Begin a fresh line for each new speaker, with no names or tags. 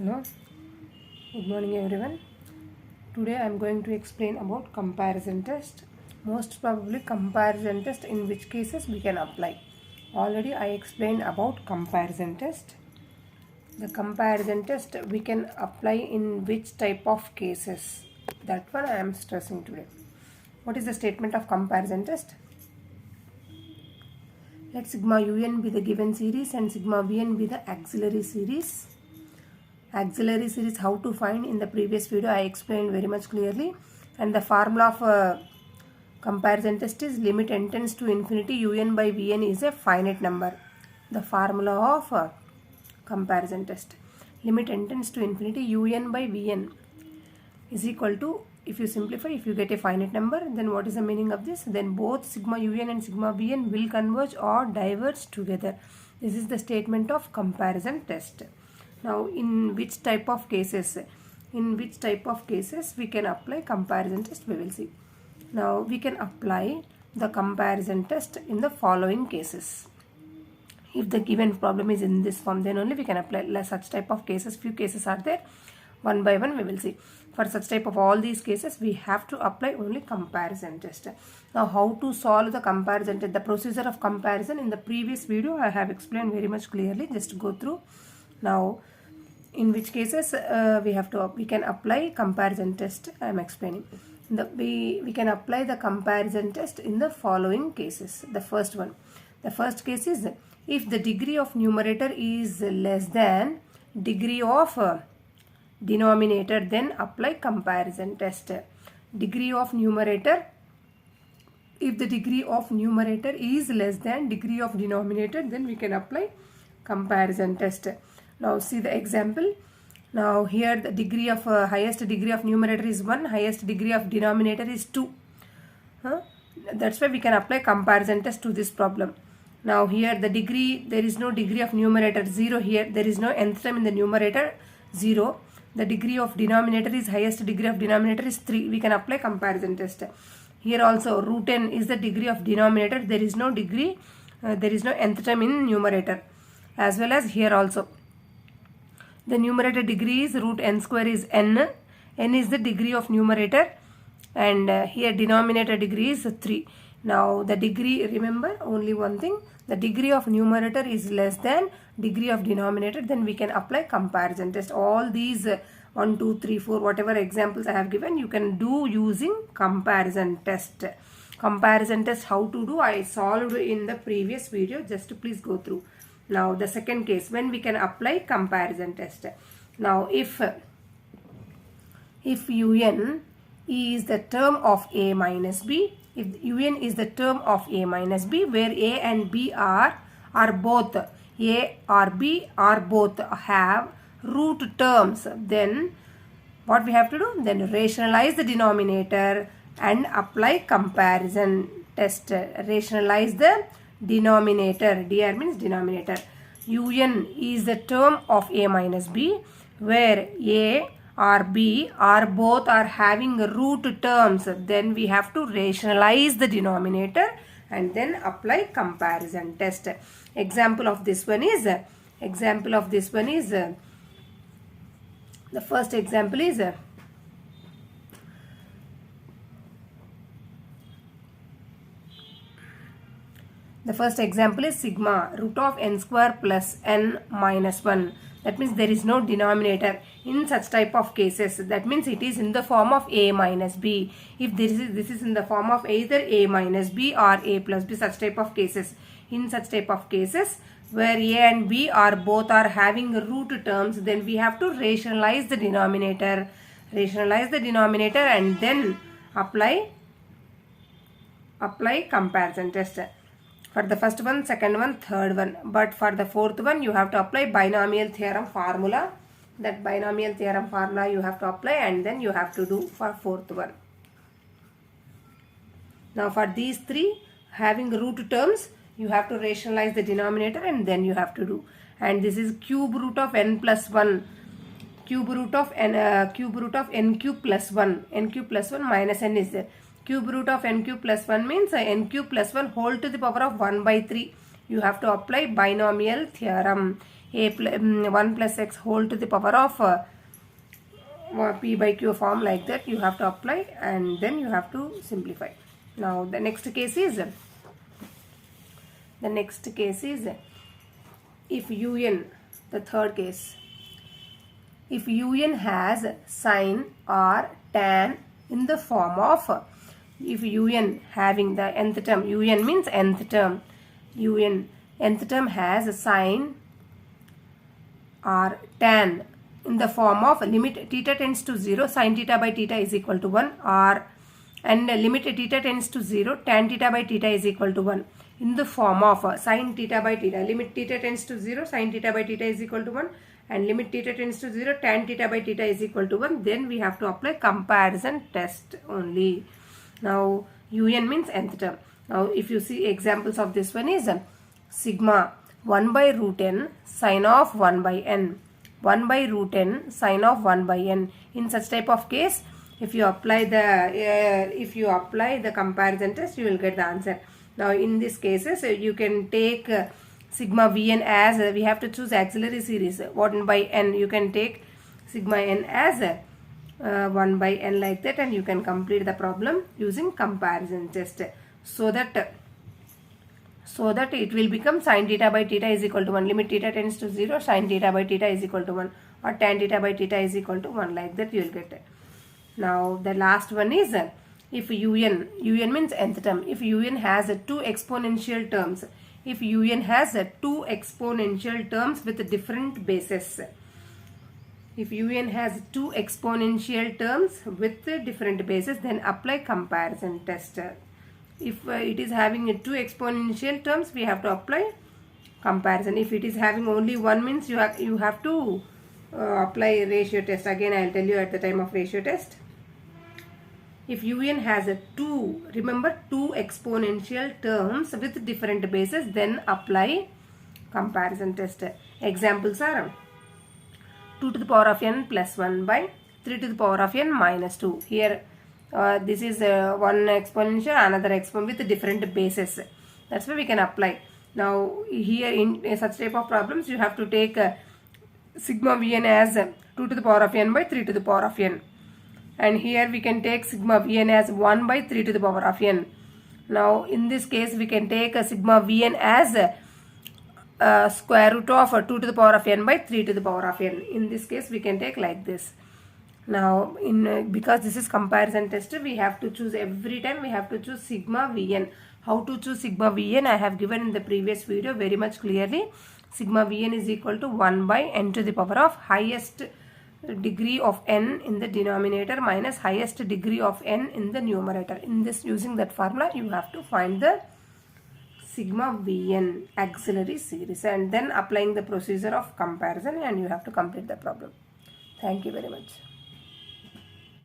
Hello, good morning everyone. Today I am going to explain about comparison test. Most probably comparison test, in which cases we can apply. Already I explained about comparison test. The comparison test we can apply in which type of cases. That one I am stressing today. What is the statement of comparison test? Let sigma un be the given series and sigma vn be the auxiliary series. Auxiliary series how to find, in the previous video I explained very much clearly, and the formula of comparison test is limit n tends to infinity un by vn is a finite number. The formula of comparison test, limit n tends to infinity un by vn is equal to, if you simplify, if you get a finite number, then what is the meaning of this? Then both sigma un and sigma vn will converge or diverge together. This is the statement of comparison test. Now, in which type of cases we can apply comparison test, we will see. Now, we can apply the comparison test in the following cases. If the given problem is in this form, then only we can apply such type of cases. Few cases are there. One by one we will see. For such type of all these cases, we have to apply only comparison test. Now, how to solve the comparison test? The procedure of comparison in the previous video I have explained very much clearly. Just go through. Now, in which cases we can apply comparison test, I am explaining. We can apply the comparison test in the following cases. The first case is, if the degree of numerator is less than degree of denominator, then apply comparison test. Degree of numerator, if the degree of numerator is less than degree of denominator, then we can apply comparison test. Now see the example. Now here the degree of highest degree of numerator is 1, highest degree of denominator is 2. That's why we can apply comparison test to this problem. Now here the degree, there is no degree of numerator 0 here, there is no nth term in the numerator 0. The degree of denominator is, highest degree of denominator is 3. We can apply comparison test. Here also root n is the degree of denominator, there is no degree, there is no nth term in numerator. As well as here also, the numerator degree is root n square is n. N is the degree of numerator, and here denominator degree is 3. Now the degree, remember only one thing, the degree of numerator is less than degree of denominator, then we can apply comparison test. All these 1, 2, 3, 4 whatever examples I have given, you can do using comparison test. Comparison test how to do, I solved in the previous video, just please go through. Now the second case, when we can apply comparison test. Now if un is the term of a minus b, if un is the term of a minus b, where a and b are both, a or b are both have root terms, then what we have to do? Then rationalize the denominator and apply comparison test. Rationalize the denominator, dr means denominator. Un is the term of a minus b, where a or b are both are having root terms, then we have to rationalize the denominator and then apply comparison test. Example of this one is, the first example is, sigma root of n square plus n minus 1. That means there is no denominator in such type of cases. That means it is in the form of a minus b. If this is in the form of either a minus b or a plus b, such type of cases. In such type of cases where a and b are both are having root terms, then we have to rationalize the denominator. Rationalize the denominator and then apply comparison test. For the first one, second one, third one. But for the fourth one, you have to apply binomial theorem formula. That binomial theorem formula you have to apply and then you have to do for fourth one. Now for these three having root terms, you have to rationalize the denominator and then you have to do. And this is cube root of n plus 1. Cube root of n cube plus 1. N cube plus 1 minus n is there. Cube root of n cube plus 1 means n cube plus 1 whole to the power of 1 by 3. you have to apply binomial theorem. 1 plus x whole to the power of p by q form, like that you have to apply, and then you have to simplify. Now the next case is if un, the third case, if un has sine or tan in the form of, if un having the nth term, un means nth term, nth term has a sine or tan in the form of limit theta tends to 0, sin theta by theta is equal to 1, or and limit theta tends to 0, tan theta by theta is equal to 1, in the form of sin theta by theta, limit theta tends to 0, sin theta by theta is equal to 1, and limit theta tends to 0, tan theta by theta is equal to 1, then we have to apply comparison test only. Now un means nth term. Now if you see examples of this one is sigma 1 by root n sine of 1 by n, 1 by root n sine of 1 by n. In such type of case, if you apply the comparison test, you will get the answer. Now in these cases, you can take sigma vn as, we have to choose auxiliary series 1 by n, you can take sigma n as 1 by n, like that, and you can complete the problem using comparison test, so that it will become sin theta by theta is equal to 1, limit theta tends to 0, sin theta by theta is equal to 1, or tan theta by theta is equal to 1, like that you will get it. Now the last one is if un means nth term, if un has two exponential terms, if un has two exponential terms with different bases, if un has two exponential terms with different bases, then apply comparison test. If it is having two exponential terms, we have to apply comparison. If it is having only one, means you have to apply ratio test. Again, I will tell you at the time of ratio test. If un has remember two exponential terms with different bases, then apply comparison test. Examples are 2 to the power of n plus 1 by 3 to the power of n minus 2. Here this is one exponential, another exponent with different bases. That's why we can apply. Now here in such type of problems, you have to take sigma vn as 2 to the power of n by 3 to the power of n. And here we can take sigma vn as 1 by 3 to the power of n. Now in this case, we can take sigma vn as square root of 2 to the power of n by 3 to the power of n. In this case, we can take like this. Now because this is comparison test, we have to choose every time, we have to choose sigma vn. How to choose sigma vn, I have given in the previous video very much clearly. Sigma vn is equal to 1 by n to the power of highest degree of n in the denominator minus highest degree of n in the numerator. In this, using that formula, you have to find the sigma vn auxiliary series, and then applying the procedure of comparison, and you have to complete the problem. Thank you very much.